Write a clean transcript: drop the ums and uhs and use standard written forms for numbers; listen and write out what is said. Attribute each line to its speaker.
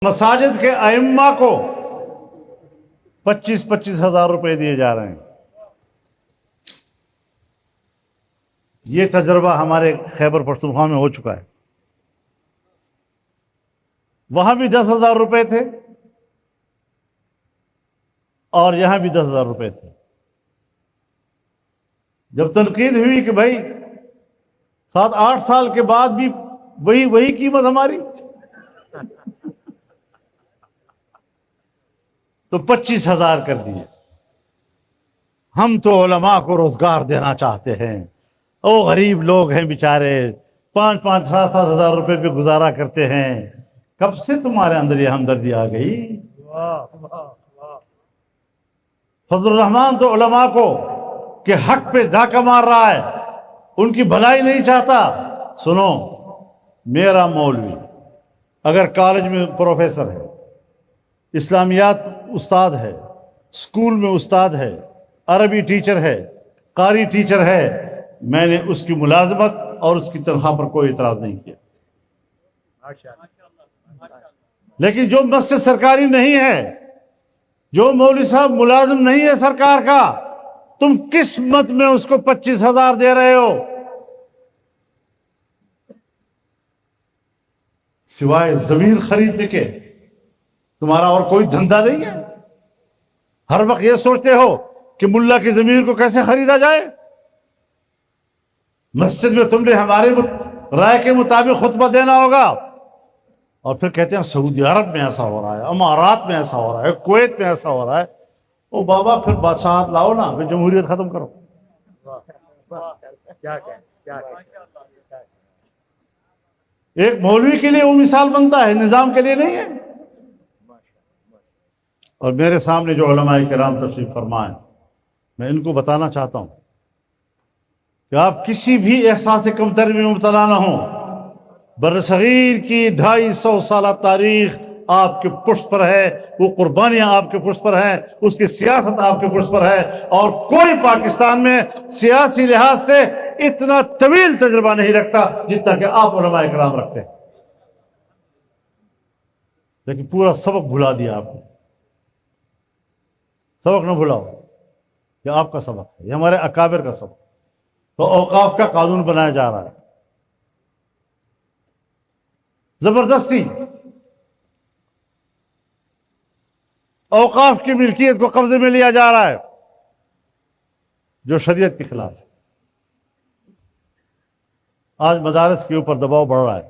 Speaker 1: مساجد کے ائمہ کو 25,000 روپے دیے جا رہے ہیں۔ یہ تجربہ ہمارے خیبر پختونخوا میں ہو چکا ہے۔ وہاں بھی 10,000 روپے تھے اور یہاں بھی 10,000 روپے تھے۔ جب تنقید ہوئی کہ بھائی 7-8 سال کے بعد بھی وہی قیمت ہماری، تو 25,000 کر دیے۔ ہم تو علماء کو روزگار دینا چاہتے ہیں، او غریب لوگ ہیں بیچارے، 5-5 7-7 ہزار روپے پہ گزارا کرتے ہیں۔ کب سے تمہارے اندر یہ ہمدردی آ گئی؟ فضل الرحمان تو علماء کو کہ حق پہ ڈاکہ مار رہا ہے، ان کی بھلائی نہیں چاہتا۔ سنو، میرا مولوی اگر کالج میں پروفیسر ہے، اسلامیات استاد ہے، اسکول میں استاد ہے، عربی ٹیچر ہے، قاری ٹیچر ہے، میں نے اس کی ملازمت اور اس کی تنخواہ پر کوئی اعتراض نہیں کیا۔ لیکن جو مسجد سرکاری نہیں ہے، جو مولوی صاحب ملازم نہیں ہے سرکار کا، تم کس مت میں اس کو 25,000 دے رہے ہو؟ سوائے ضمیر خریدنے کے تمہارا اور کوئی دھندا نہیں ہے؟ ہر وقت یہ سوچتے ہو کہ ملا کی ضمیر کو کیسے خریدا جائے؟ مسجد میں تم نے ہمارے رائے کے مطابق خطبہ دینا ہوگا، اور پھر کہتے ہیں سعودی عرب میں ایسا ہو رہا ہے، امارات میں ایسا ہو رہا ہے، کویت میں ایسا ہو رہا ہے۔ او بابا پھر بادشاہت لاؤ نا، پھر جمہوریت ختم کرو۔ ایک مولوی کے لیے وہ مثال بنتا ہے، نظام کے لیے نہیں ہے۔ اور میرے سامنے جو علماء کرام تشریف فرما ہیں، میں ان کو بتانا چاہتا ہوں کہ آپ کسی بھی احساس کمتری میں مبتلا نہ ہوں۔ برصغیر کی 250 سالہ تاریخ آپ کے پشت پر ہے، وہ قربانیاں آپ کے پشت پر ہیں، اس کی سیاست آپ کے پشت پر ہے، اور کوئی پاکستان میں سیاسی لحاظ سے اتنا طویل تجربہ نہیں رکھتا جتنا کہ آپ علماء کرام رکھتے ہیں۔ لیکن پورا سبق بھلا دیا آپ نے۔ سبق نہ بھلاؤ، یہ آپ کا سبق ہے، یہ ہمارے اکابر کا سبق۔ تو اوقاف کا قانون بنایا جا رہا ہے زبردستی، اوقاف کی ملکیت کو قبضے میں لیا جا رہا ہے، جو شریعت کے خلاف ہے۔ آج مدارس کے اوپر دباؤ بڑھ رہا ہے۔